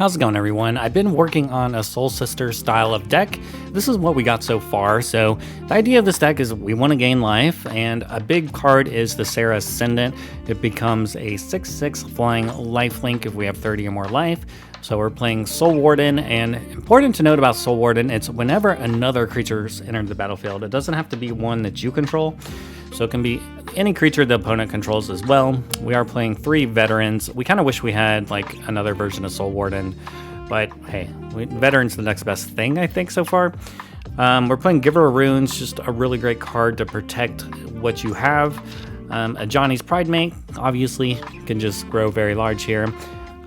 How's it going, everyone? I've been working on a Soul Sister style of deck. This is what we got so far. So the idea of this deck is we want to gain life, and a big card is the Serra Ascendant. It becomes a 6/6 flying lifelink if we have 30 or more life. So we're playing Soul Warden, and important to note about Soul Warden, it's whenever another creature's entered the battlefield. It doesn't have to be one that you control, so it can be any creature the opponent controls as well. We are playing 3 veterans. We kind of wish we had like another version of Soul Warden, but hey, veteran's the next best thing, I think, so far. We're playing Giver of Runes, just a really great card to protect what you have. Ajani's Pridemate, obviously, can just grow very large here.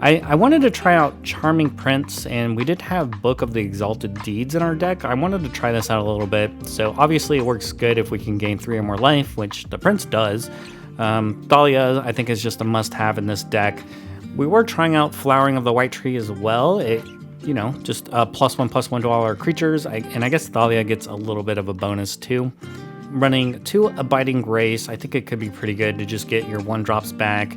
I wanted to try out Charming Prince, and we did have Book of the Exalted Deeds in our deck. I wanted to try this out a little bit. So obviously it works good if we can gain 3 or more life, which the Prince does. Thalia, I think, is just a must-have in this deck. We were trying out Flowering of the White Tree as well. It, you know, just +1/+1 to all our creatures. And I guess Thalia gets a little bit of a bonus too. Running 2 Abiding Grace, I think it could be pretty good to just get your 1-drops back.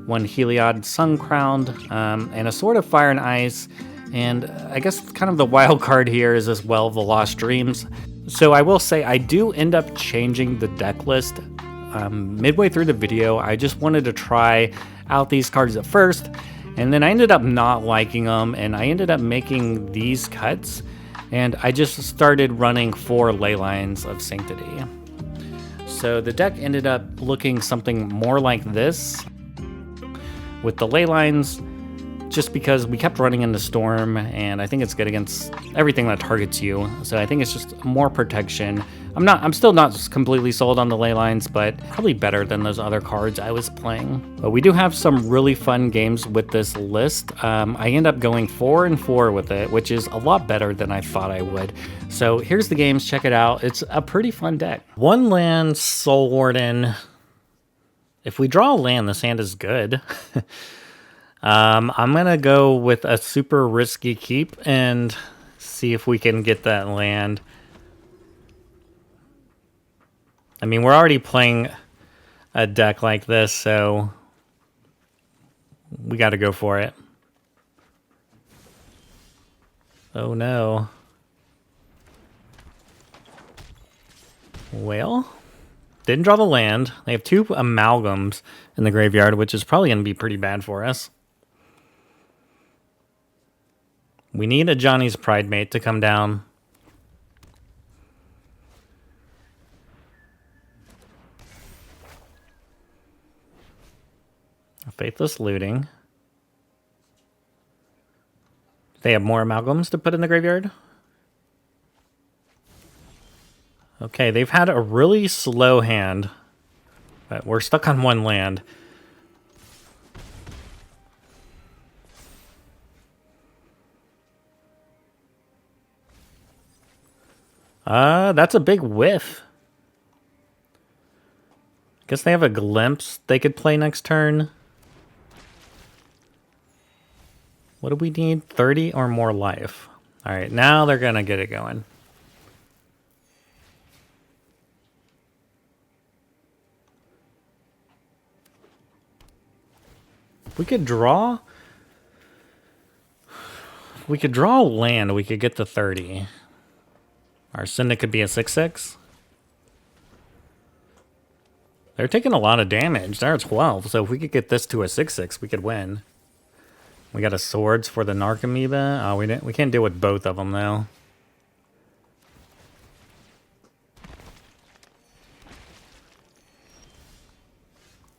1 Heliod Sun Crowned, and a Sword of Fire and Ice. And I guess kind of the wild card here is as well the Lost Dreams. So I will say I do end up changing the deck list midway through the video. I just wanted to try out these cards at first, and then I ended up not liking them, and I ended up making these cuts, and I just started running 4 Leylines of Sanctity. So the deck ended up looking something more like this with the ley lines, just because we kept running into Storm, and I think it's good against everything that targets you. So I think it's just more protection. I'm still not completely sold on the ley lines, but probably better than those other cards I was playing. But we do have some really fun games with this list. I end up going 4-4 with it, which is a lot better than I thought I would. So here's the games, check it out. It's a pretty fun deck. 1 land, Soul Warden. If we draw a land, this hand is good. I'm going to go with a super risky keep and see if we can get that land. I mean, we're already playing a deck like this, so we got to go for it. Oh no. Well, didn't draw the land. They have 2 amalgams in the graveyard, which is probably going to be pretty bad for us. We need Ajani's Pridemate to come down. Faithless Looting. They have more amalgams to put in the graveyard. Okay, they've had a really slow hand, but we're stuck on 1 land. That's a big whiff. Guess they have a Glimpse they could play next turn. What do we need? 30 or more life. All right, now they're gonna get it going. We could draw land, we could get to 30. Our Ascendant could be a 6/6. They're taking a lot of damage. They're at 12, so if we could get this to a 6/6, we could win. We got a Swords for the Narc Amoeba. Oh, we can't deal with both of them, though.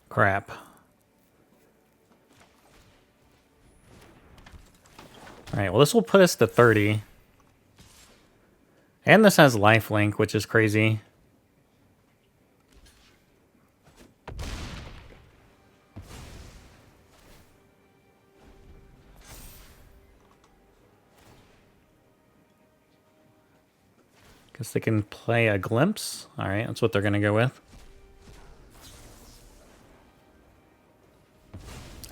Crap. Alright, well, this will put us to 30. And this has lifelink, which is crazy. Guess they can play a Glimpse. Alright, that's what they're going to go with.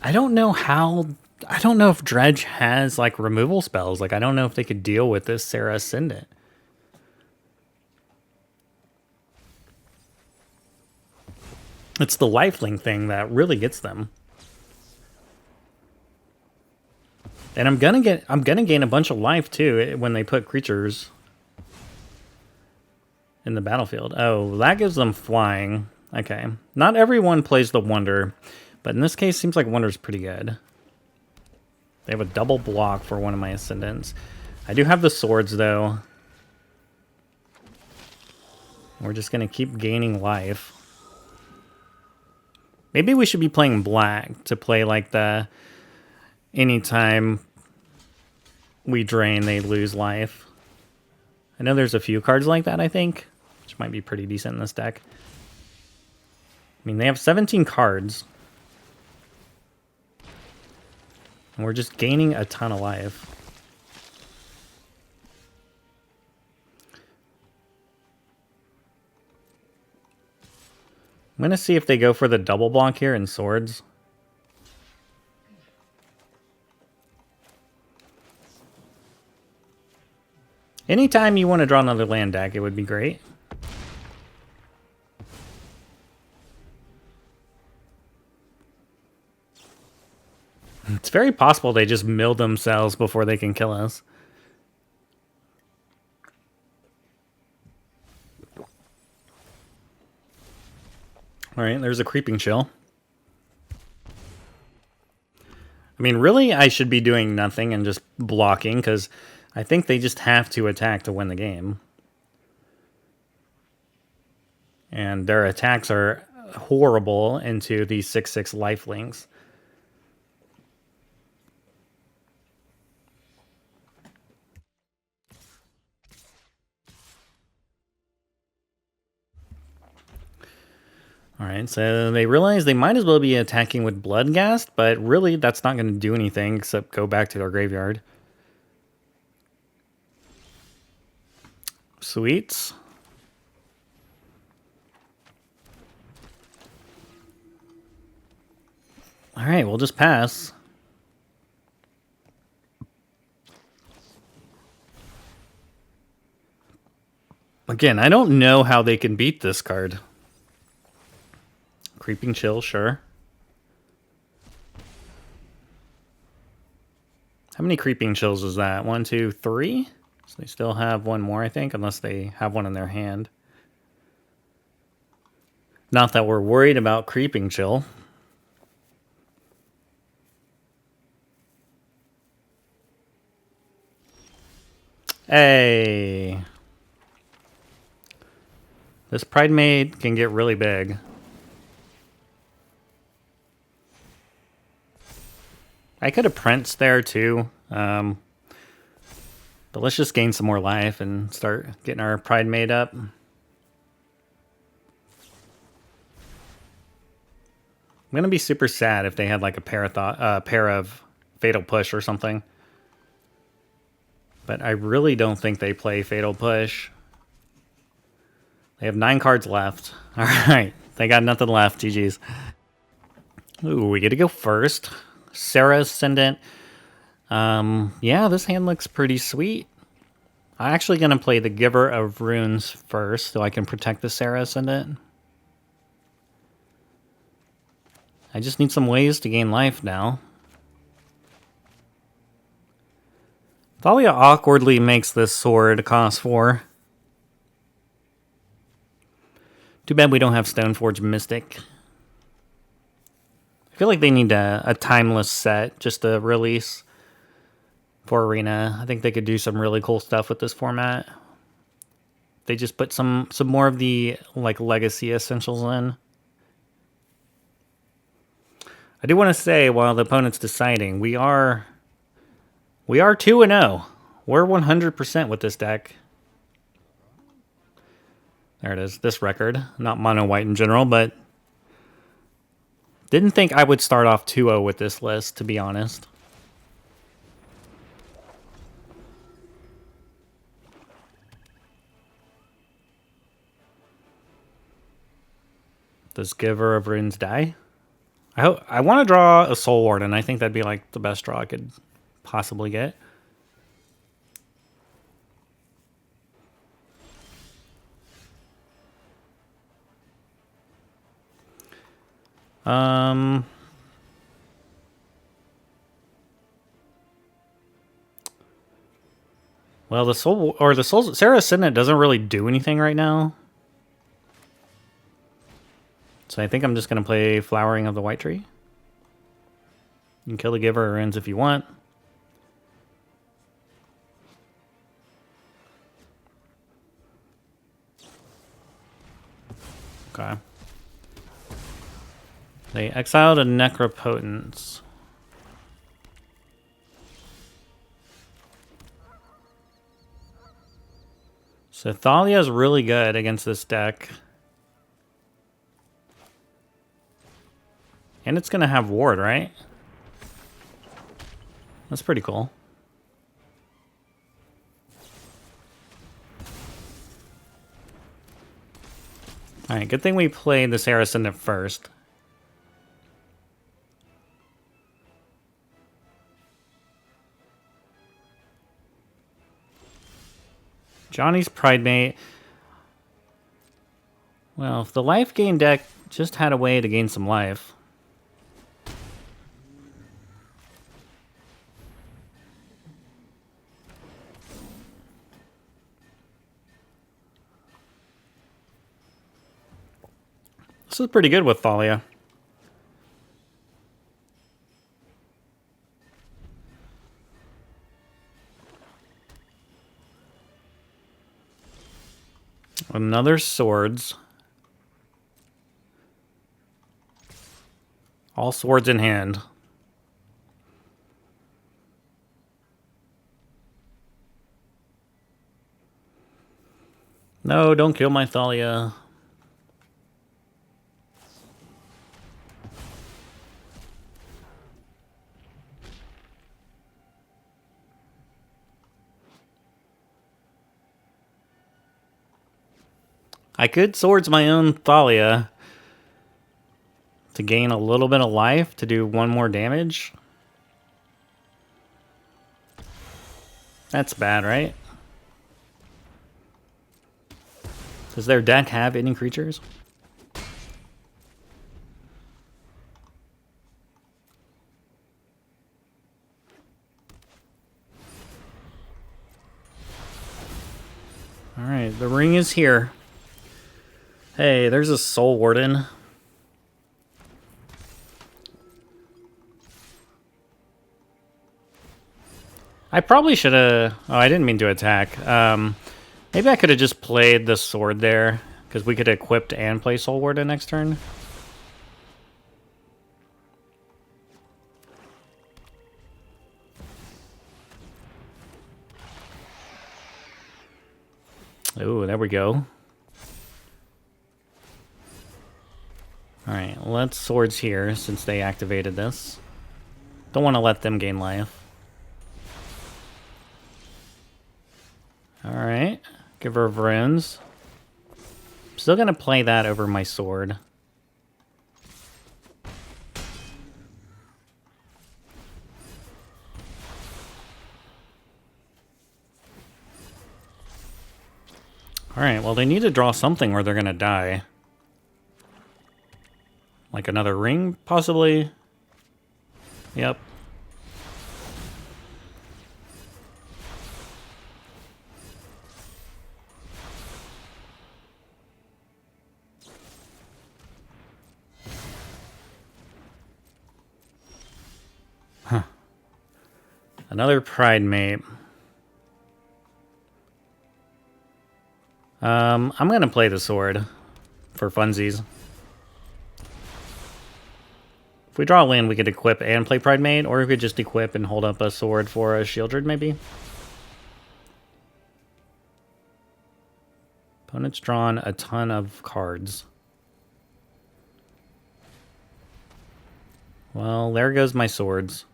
I don't know if Dredge has, like, removal spells. Like, I don't know if they could deal with this Serra Ascendant. It's the lifelink thing that really gets them. And I'm gonna gain a bunch of life too when they put creatures in the battlefield. Oh, that gives them flying. Okay. Not everyone plays the Wonder, but in this case seems like Wonder's pretty good. They have a double block for one of my Ascendants. I do have the swords though. We're just gonna keep gaining life. Maybe we should be playing black to play like the anytime we drain, they lose life. I know there's a few cards like that, I think, which might be pretty decent in this deck. I mean, they have 17 cards. And we're just gaining a ton of life. I'm going to see if they go for the double block here in swords. Anytime you want to draw another land deck, it would be great. It's very possible they just mill themselves before they can kill us. Alright, there's a Creeping Chill. I mean, really, I should be doing nothing and just blocking, because I think they just have to attack to win the game. And their attacks are horrible into these 6/6 lifelinks. Alright, so they realize they might as well be attacking with Bloodghast, but really that's not going to do anything except go back to their graveyard. Sweets. Alright, we'll just pass. Again, I don't know how they can beat this card. Creeping Chill, sure. How many Creeping Chills is that? 1, 2, 3? So they still have one more, I think, unless they have one in their hand. Not that we're worried about Creeping Chill. Hey! This Pridemate can get really big. I could have Prince there too, but let's just gain some more life and start getting our Pridemate up. I'm gonna be super sad if they had like a pair of Fatal Push or something. But I really don't think they play Fatal Push. They have 9 cards left. All right, they got nothing left. GG's. Ooh, we get to go first. Serra Ascendant. Yeah, this hand looks pretty sweet. I'm actually going to play the Giver of Runes first so I can protect the Serra Ascendant. I just need some ways to gain life now. Thalia awkwardly makes this sword cost 4. Too bad we don't have Stoneforge Mystic. I feel like they need a timeless set just to release for Arena. I think they could do some really cool stuff with this format. They just put some more of the like legacy essentials in. I do want to say, while the opponent's deciding, we are 2-0. We're 100% with this deck. There it is, this record. Not mono white in general, but didn't think I would start off 2-0 with this list, to be honest. Does Giver of Runes die? I want to draw a Soul Warden. I think that'd be like the best draw I could possibly get. Well, the Soul Serra Ascendant doesn't really do anything right now. So I think I'm just going to play Flowering of the White Tree. You can kill the Giver of Runes if you want. Okay. They exiled a Necropotence. So Thalia is really good against this deck. And it's going to have Ward, right? That's pretty cool. Alright, good thing we played the Serra Ascendant first. Ajani's Pridemate. Well, if the life gain deck just had a way to gain some life. This is pretty good with Thalia. Another swords. All swords in hand. No, don't kill my Thalia. I could swords my own Thalia to gain a little bit of life to do one more damage. That's bad, right? Does their deck have any creatures? Alright, the ring is here. Hey, there's a Soul Warden. I probably should have... Oh, I didn't mean to attack. Maybe I could have just played the sword there, because we could have equipped and play Soul Warden next turn. Oh, there we go. Alright, let's swords here, since they activated this. Don't want to let them gain life. Alright, Giver of Runes. I'm still going to play that over my sword. Alright, well they need to draw something or they're going to die. Like another ring, possibly? Yep. Huh. Another Pridemate. I'm gonna play the sword for funsies. If we draw a land, we could equip and play Pridemate, or we could just equip and hold up a sword for a Shieldred, maybe. Opponent's drawn a ton of cards. Well, there goes my swords.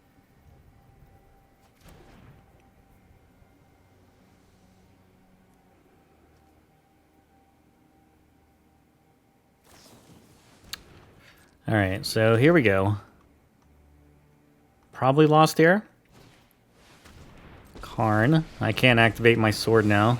Alright, so here we go. Probably lost here. Karn. I can't activate my sword now.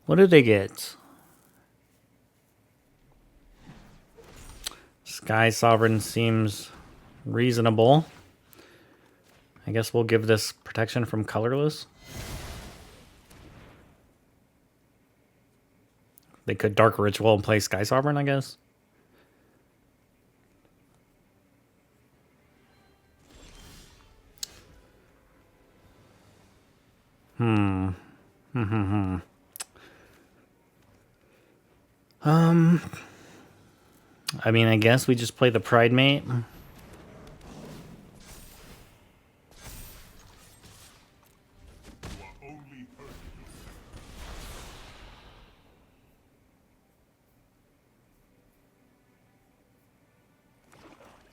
What do they get? Sky Sovereign seems reasonable. I guess we'll give this protection from colorless. They could Dark Ritual and play Sky Sovereign, I guess. I mean, I guess we just play the Pridemate.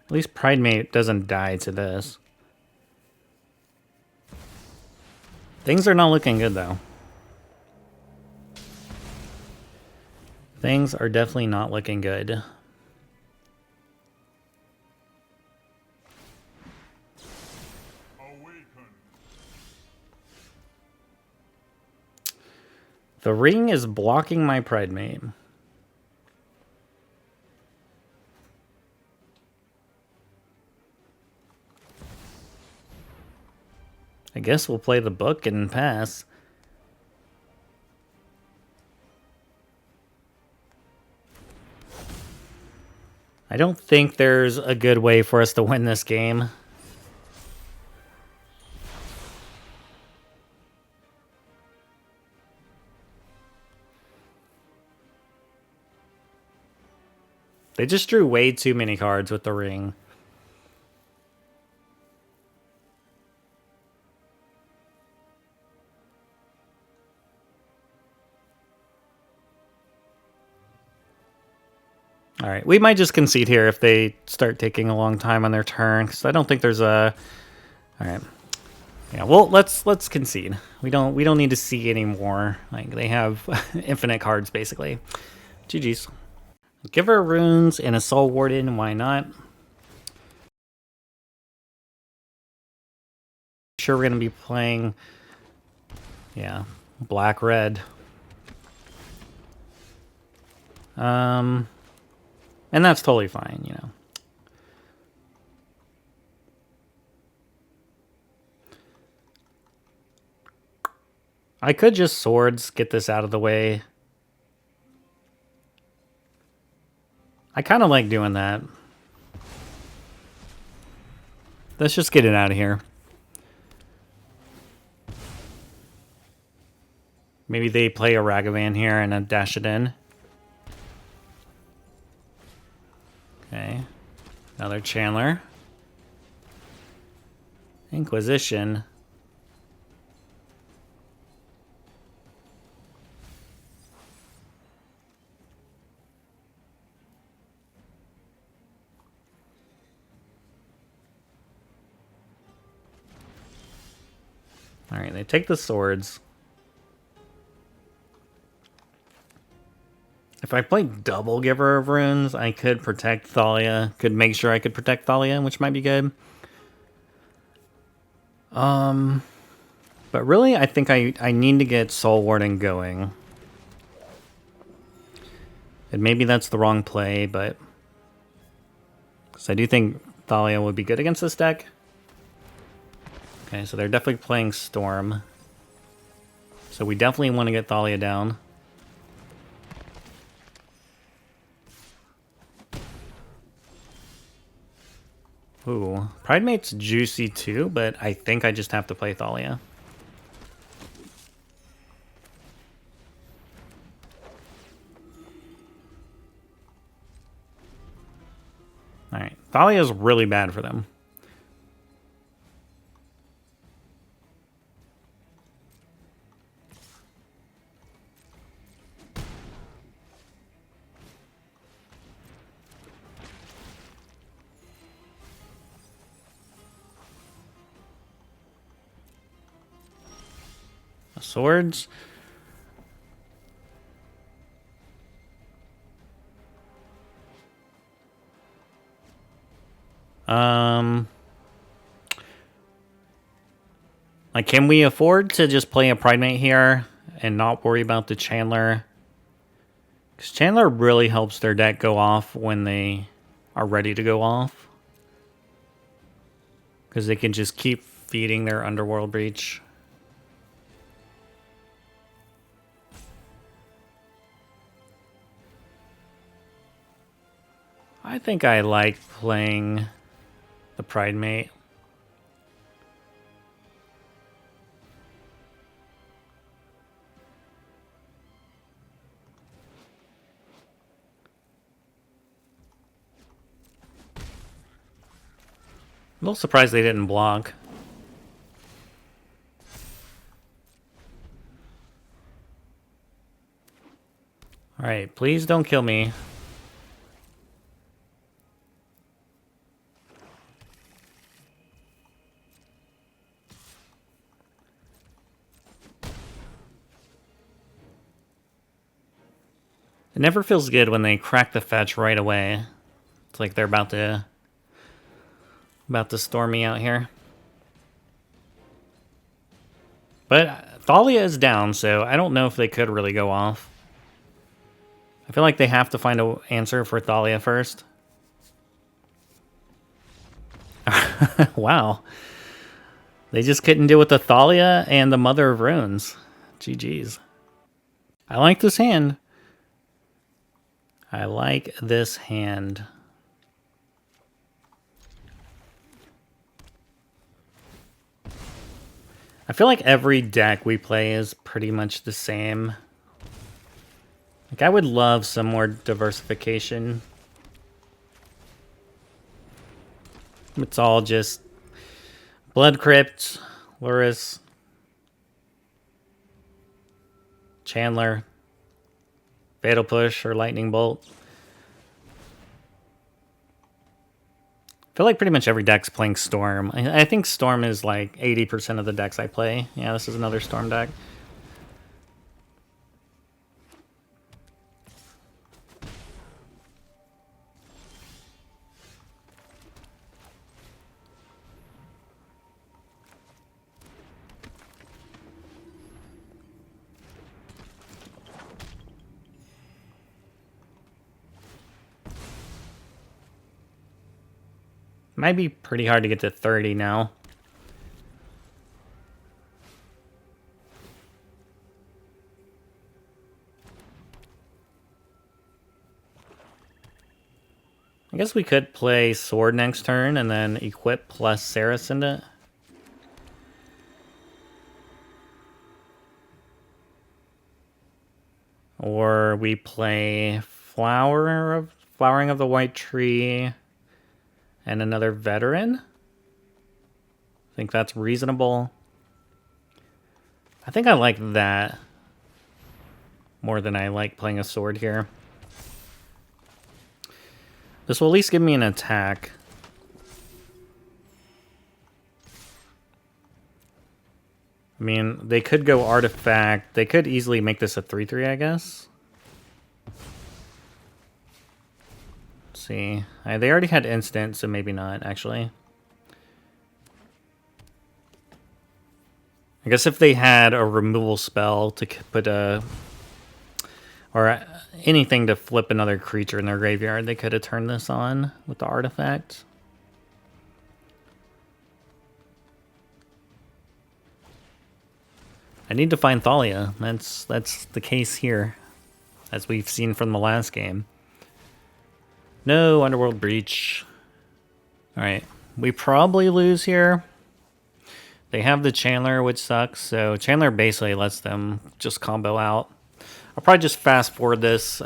At least Pridemate doesn't die to this. Things are not looking good, though. Things are definitely not looking good. The ring is blocking my Pridemate. I guess we'll play the book and pass. I don't think there's a good way for us to win this game. They just drew way too many cards with the ring. All right, we might just concede here if they start taking a long time on their turn, because I don't think there's a... All right. Yeah, well, let's concede. We don't need to see any more. Like, they have infinite cards, basically. GG's. Give her runes and a Soul Warden, why not? Sure, we're going to be playing... Yeah, black-red. And that's totally fine, you know. I could just swords, get this out of the way. I kind of like doing that. Let's just get it out of here. Maybe they play a Ragavan here and a dash it in. Okay. Another Chandler. Inquisition. All right, they take the swords. If I play double Giver of Runes, I could protect Thalia. Could make sure I could protect Thalia, which might be good. But really, I think I need to get Soul Warden going. And maybe that's the wrong play, but... Because I do think Thalia would be good against this deck. Okay, so they're definitely playing Storm. So we definitely want to get Thalia down. Ooh, Pridemate's juicy too, but I think I just have to play Thalia. Alright, Thalia's really bad for them. Swords. Like, can we afford to just play a Pridemate here and not worry about the Chandler. Because Chandler really helps their deck go off when they are ready to go off. Because they can just keep feeding their Underworld Breach. I think I like playing the Pridemate. I'm a little surprised they didn't block. Alright, please don't kill me. It never feels good when they crack the fetch right away. It's like they're about to storm me out here. But Thalia is down, so I don't know if they could really go off. I feel like they have to find an answer for Thalia first. Wow. They just couldn't deal with the Thalia and the Mother of Runes. GG's. I like this hand. I like this hand. I feel like every deck we play is pretty much the same. Like, I would love some more diversification. It's all just Blood Crypt, Lurrus, Chandler, Fatal Push, or Lightning Bolt. I feel like pretty much every deck's playing Storm. I think Storm is like 80% of the decks I play. Yeah, this is another Storm deck. Might be pretty hard to get to 30 now. I guess we could play Sword next turn and then equip plus Serra Ascendant. Or we play Flowering of the White Tree and another Veteran. I think that's reasonable. I think I like that more than I like playing a sword here. This will at least give me an attack. I mean, they could go Artifact. They could easily make this a 3/3, I guess. Let's see. They already had instant, so maybe not, actually. I guess if they had a removal spell to put a... or anything to flip another creature in their graveyard, they could have turned this on with the artifact. I need to find Thalia. That's the case here, as we've seen from the last game. No Underworld Breach. Alright, we probably lose here. They have the Chandler, which sucks, so Chandler basically lets them just combo out. I'll probably just fast forward this,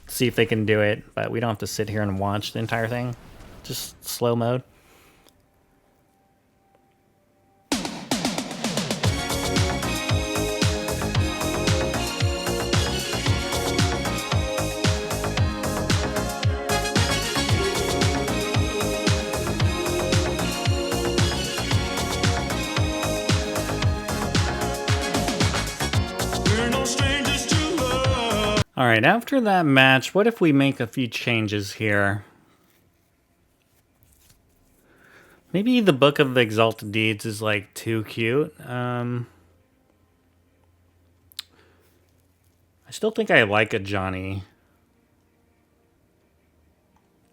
see if they can do it, but we don't have to sit here and watch the entire thing. Just slow mode. Alright, after that match, what if we make a few changes here? Maybe the Book of the Exalted Deeds is like too cute. still think I like Ajani. I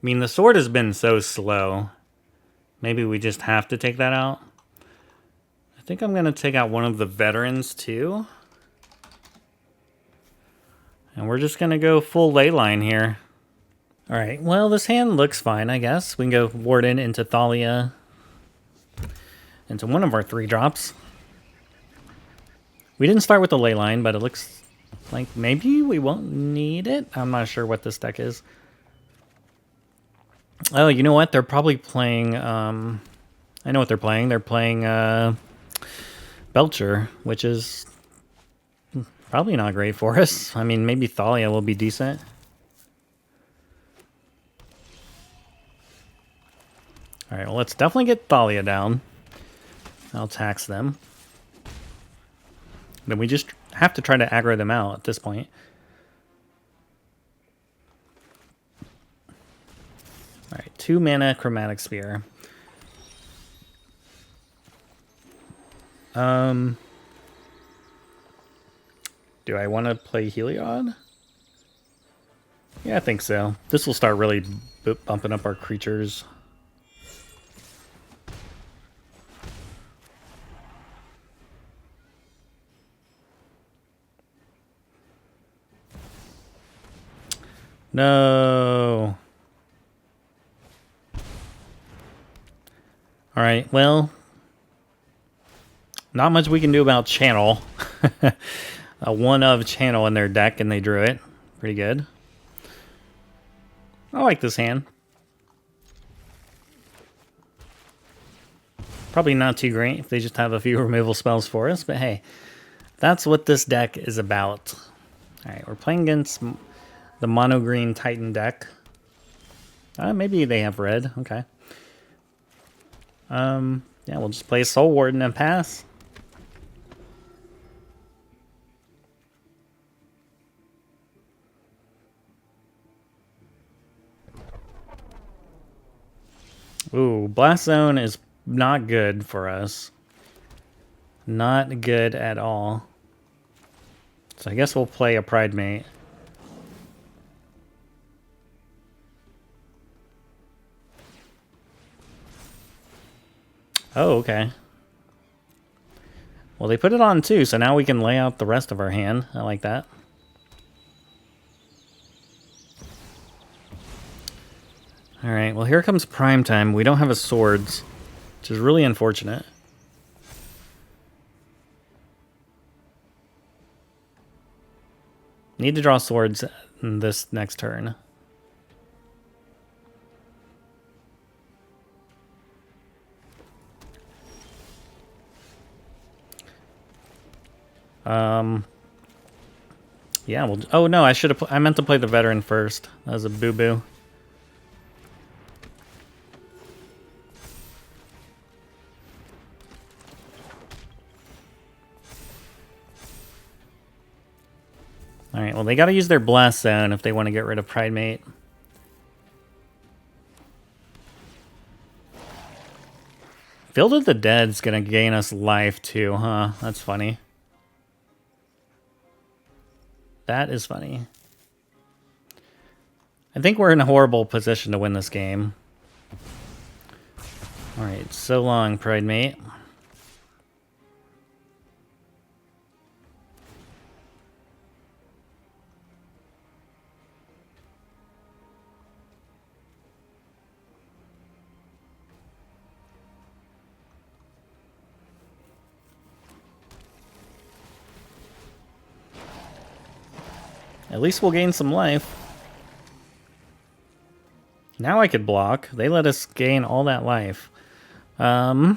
mean, the sword has been so slow. Maybe we just have to take that out. I think I'm going to take out one of the veterans too. And we're just going to go full Leyline here. All right, well, this hand looks fine, I guess. We can go Warden into Thalia, into one of our 3-drops. We didn't start with the Leyline, but it looks like maybe we won't need it. I'm not sure what this deck is. Oh, you know what? They're probably playing... I know what they're playing. They're playing Belcher, which is probably not great for us. I mean, maybe Thalia will be decent. All right, well, let's definitely get Thalia down. I'll tax them. Then we just have to try to aggro them out at this point. All right, 2 mana Chromatic Spear. Do I want to play Heliod? Yeah, I think so. This will start really bumping up our creatures. No. All right, well, not much we can do about Channel. A 1-of Channel in their deck, and they drew it. Pretty good. I like this hand. Probably not too great if they just have a few removal spells for us, but hey, that's what this deck is about. All right, we're playing against the mono green Titan deck. Maybe they have red. Okay. Yeah, we'll just play Soul Warden and pass. Ooh, Blast Zone is not good for us. Not good at all. So I guess we'll play a Pridemate. Oh, okay. Well, they put it on too, so now we can lay out the rest of our hand. I like that. Alright, well here comes prime time. We don't have a swords, which is really unfortunate. Need to draw swords in this next turn. Yeah, well, oh no, I meant to play the veteran first. That was a boo-boo. Alright, well, they gotta use their Blast Zone if they want to get rid of Pridemate. Field of the Dead's gonna gain us life too, huh? That's funny. That is funny. I think we're in a horrible position to win this game. Alright, so long, Pridemate. At least we'll gain some life. Now I could block. They let us gain all that life. I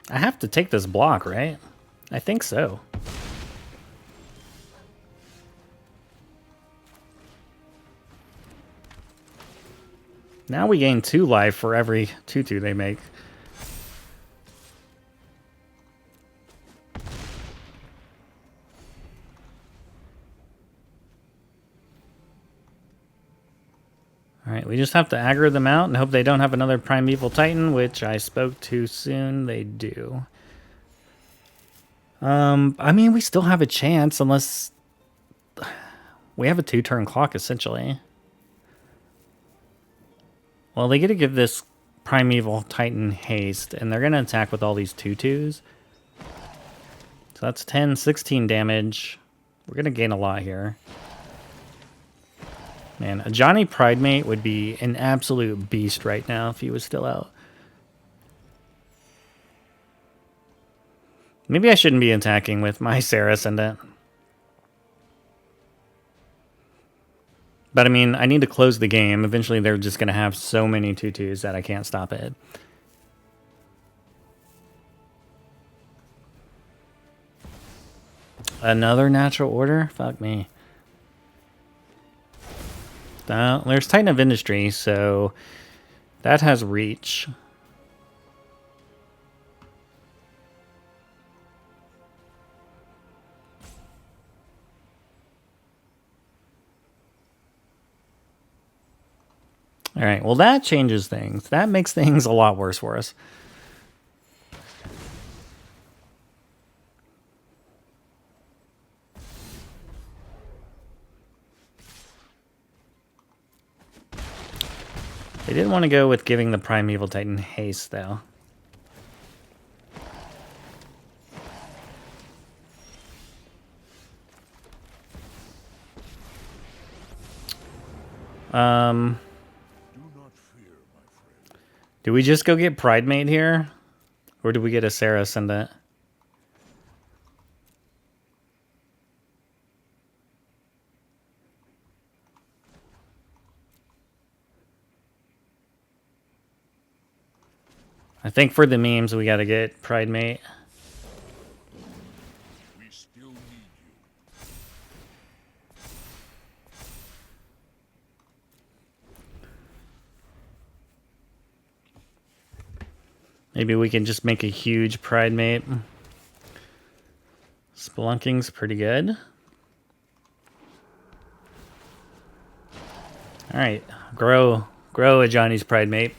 have to take this block, right? I think so. Now we gain 2 life for every 2/2 they make. Alright, we just have to aggro them out and hope they don't have another Primeval Titan, which I spoke too soon. They do. I mean, we still have a chance unless we have a 2-turn clock, essentially. Well, they get to give this Primeval Titan haste, and they're going to attack with all these 2/2s. So that's 10, 16 damage. We're going to gain a lot here. Man, Ajani Pridemate would be an absolute beast right now if he was still out. Maybe I shouldn't be attacking with my Serra Ascendant. But I mean, I need to close the game. Eventually they're just going to have so many 2/2s that I can't stop it. Another natural order? Fuck me. There's Titan of Industry, so that has reach. All right, well, that changes things. That makes things a lot worse for us. They didn't want to go with giving the Primeval Titan haste, though. Do we just go get Pridemate here? Or do we get a Serra Ascendant? I think for the memes, we gotta get Pridemate. We still need you. Maybe we can just make a huge Pridemate. Spelunking's pretty good. Alright, grow Ajani's Pridemate.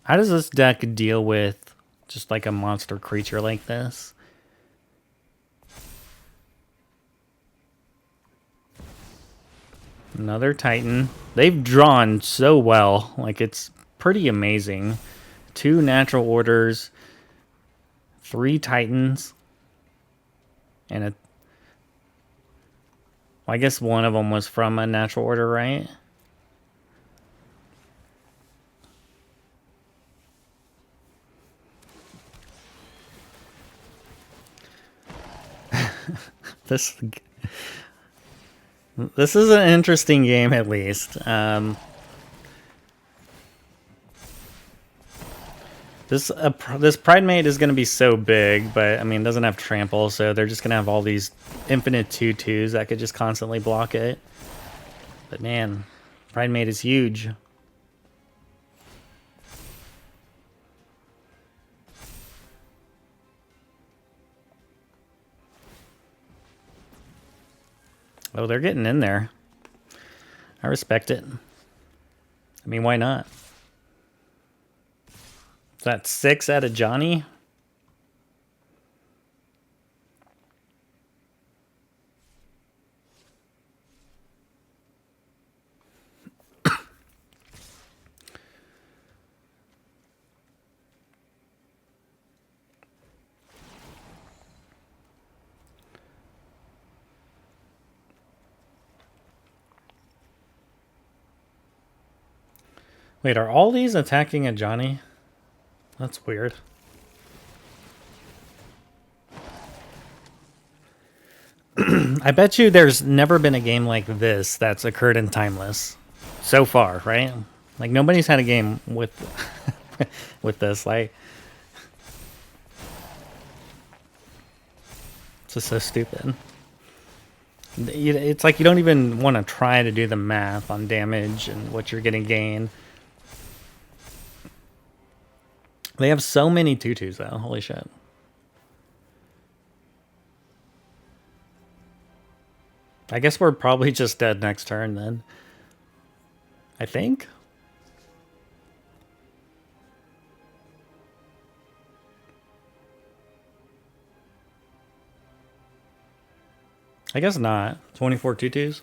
How does this deck deal with just like a monster creature like this? Another Titan. They've drawn so well. Like, it's pretty amazing. 2 natural orders, 3 Titans, and a... Well, I guess one of them was from a natural order, right? This is an interesting game, at least. This Pridemate is going to be so big, but I mean, it doesn't have trample, so they're just going to have all these infinite 2/2s that could just constantly block it. But man, Pridemate is huge. Oh, they're getting in there. I respect it. I mean, why not? Is that 6 out of Ajani? Wait, are all these attacking Ajani? That's weird. I bet you there's never been a game like this that's occurred in Timeless so far, right? Like, nobody's had a game with with this. Like, it's just so stupid. It's like you don't even want to try to do the math on damage and what you're going to gain. They have so many 2/2s, though. Holy shit. I guess we're probably just dead next turn, then. I think? I guess not. 24 tutus.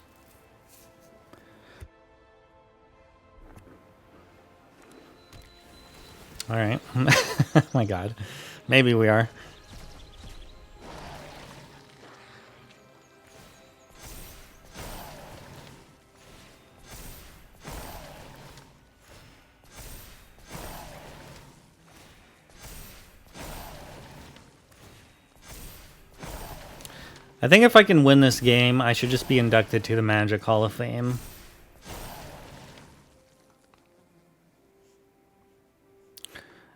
All right. Oh my god. Maybe we are. I think if I can win this game, I should just be inducted to the Magic Hall of Fame.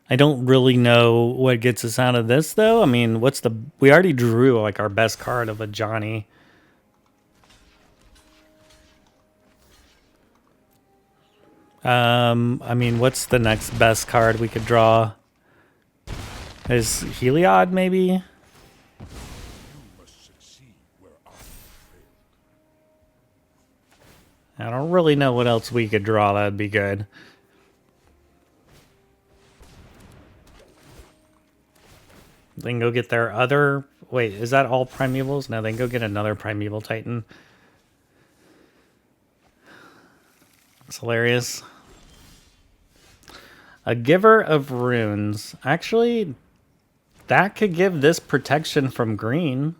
I don't really know what gets us out of this, though. I mean, what's the... We already drew, like, our best card of Ajani. I mean, what's the next best card we could draw? Is Heliod, maybe? I don't really know what else we could draw that'd be good. They can go get their other... Wait, is that all Primevals? No, they can go get another Primeval Titan. It's hilarious. A Giver of Runes. Actually, that could give this protection from green.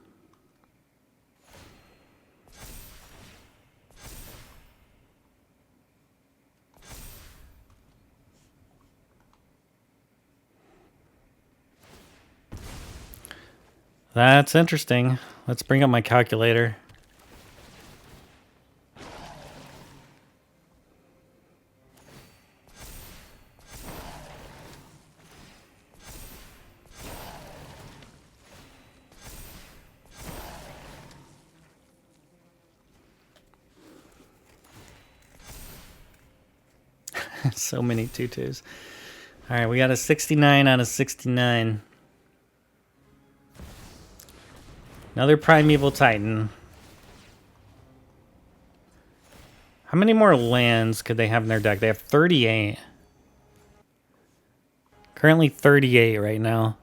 That's interesting. Let's bring up my calculator. So many tutus. All right, we got a 69 out of 69. Another Primeval Titan. How many more lands could they have in their deck? They have 38. Currently 38 right now.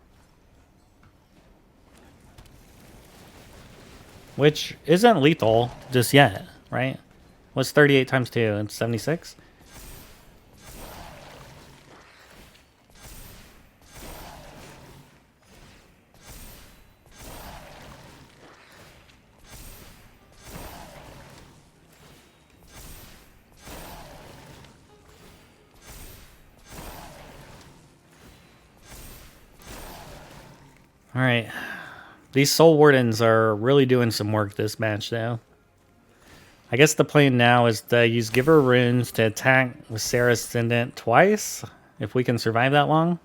Which isn't lethal just yet, right? What's 38 times 2? It's 76? All right. These Soul Wardens are really doing some work this match, though. I guess the plan now is to use Giver Runes to attack with Serra Ascendant twice, if we can survive that long.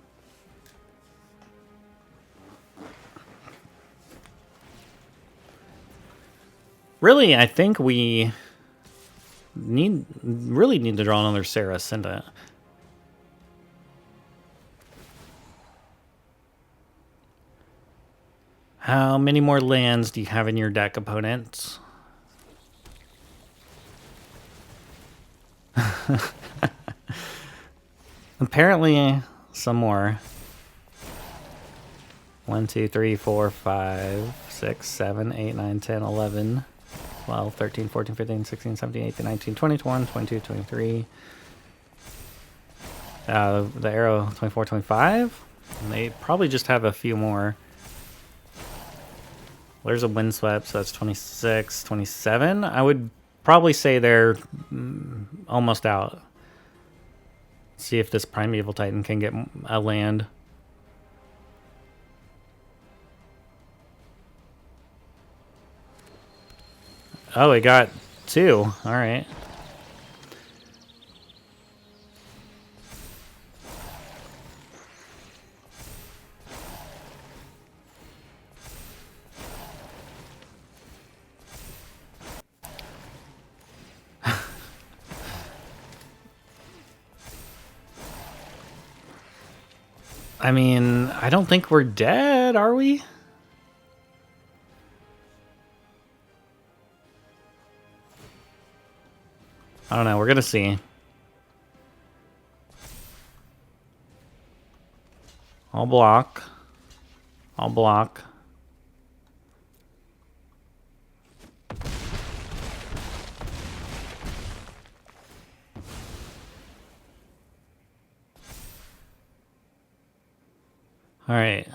Really, I think we really need to draw another Serra Ascendant. How many more lands do you have in your deck, opponents? Apparently, some more. 1, 2, 3, 4, 5, 6, 7, 8, 9, 10, 11, 12, 13, 14, 15, 16, 17, 18, 19, 20, 21, 22, 23. The arrow 24, 25. And they probably just have a few more. There's a Windswept, so that's 26, 27. I would probably say they're almost out. See if this Primeval Titan can get a land. Oh, it got 2. All right. I mean, I don't think we're dead, are we? I don't know. We're going to see. I'll block. I'll block. All right.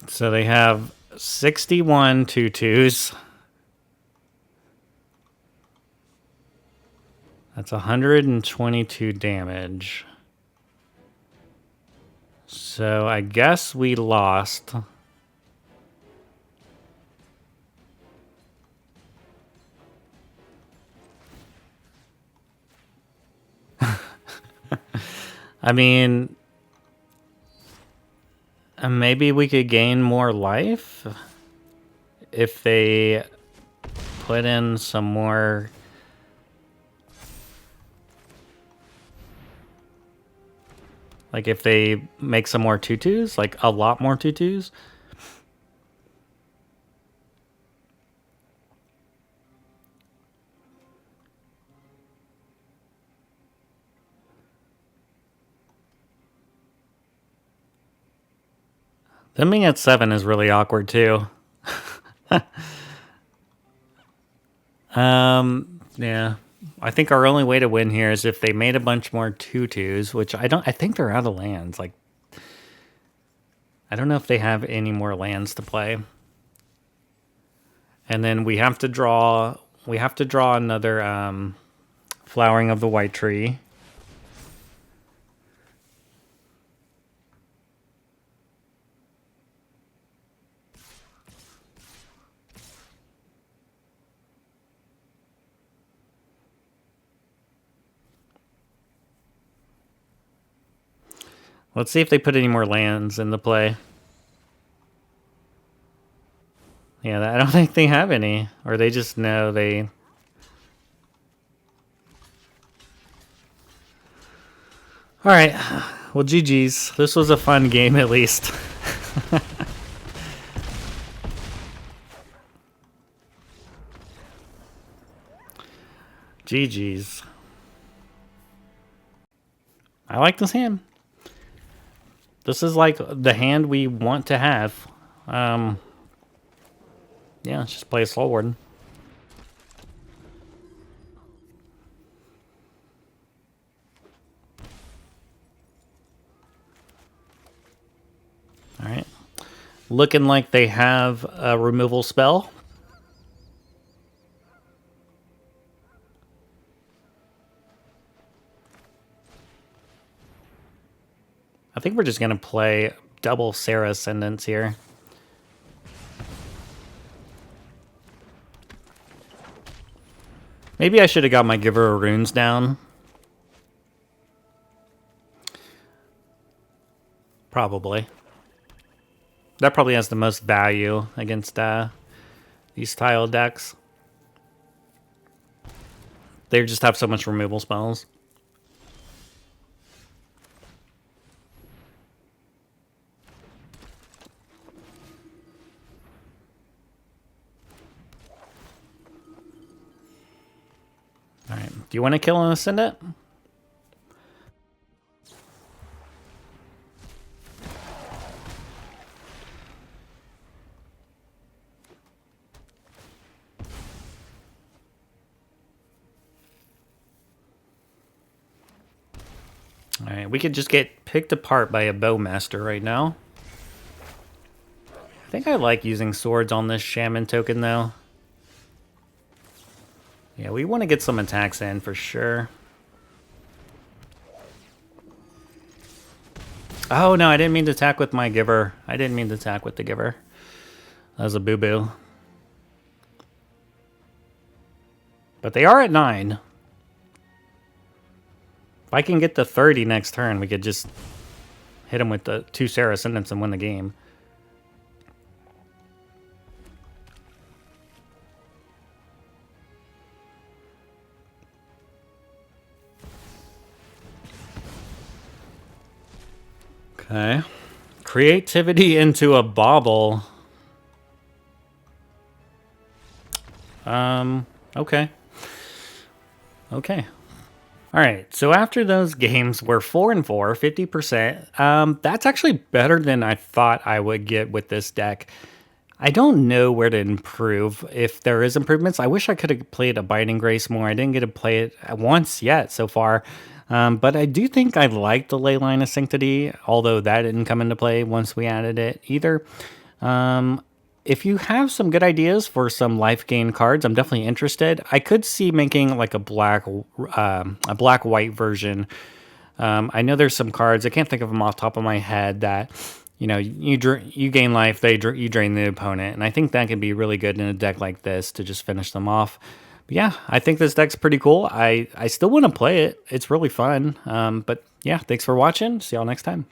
So they have 61 2/2s. That's 122 damage. So I guess we lost. I mean, maybe we could gain more life if they put in some more. Like if they make some more 2/2s, like a lot more 2/2s. Them being at 7 is really awkward too. Yeah. I think our only way to win here is if they made a bunch more 2/2s, which I think they're out of lands. Like, I don't know if they have any more lands to play. And then we have to draw another Flowering of the White Tree. Let's see if they put any more lands in the play. Yeah, I don't think they have any. Or they just know they... Alright. Well, GG's. This was a fun game, at least. GG's. I like this hand. This is like the hand we want to have. Yeah, let's just play a Soul Warden. Alright. Looking like they have a removal spell. I think we're just going to play double Serra Ascendants here. Maybe I should have got my Giver of Runes down. Probably. That probably has the most value against these tile decks. They just have so much removal spells. Alright, do you want to kill an Ascendant? Alright, we could just get picked apart by a Bowmaster right now. I think I like using swords on this Shaman token, though. Yeah, we want to get some attacks in for sure. Oh, no, I didn't mean to attack with my Giver. I didn't mean to attack with the Giver. That was a boo-boo. But they are at 9. If I can get the 30 next turn, we could just hit them with the 2 Serra Ascendants and win the game. Okay. Creativity into a bauble. Okay. Okay. All right, so after those games, we're 4-4, 50%. That's actually better than I thought I would get with this deck. I don't know where to improve, if there is improvements. I wish I could have played Abiding Grace more. I didn't get to play it once yet so far. But I do think I like the Leyline of Sanctity, although that didn't come into play once we added it either. If you have some good ideas for some life gain cards, I'm definitely interested. I could see making like a black white version. I know there's some cards, I can't think of them off the top of my head, that you gain life, you drain the opponent, and I think that can be really good in a deck like this to just finish them off. But yeah, I think this deck's pretty cool. I still want to play it. It's really fun. But yeah, thanks for watching. See y'all next time.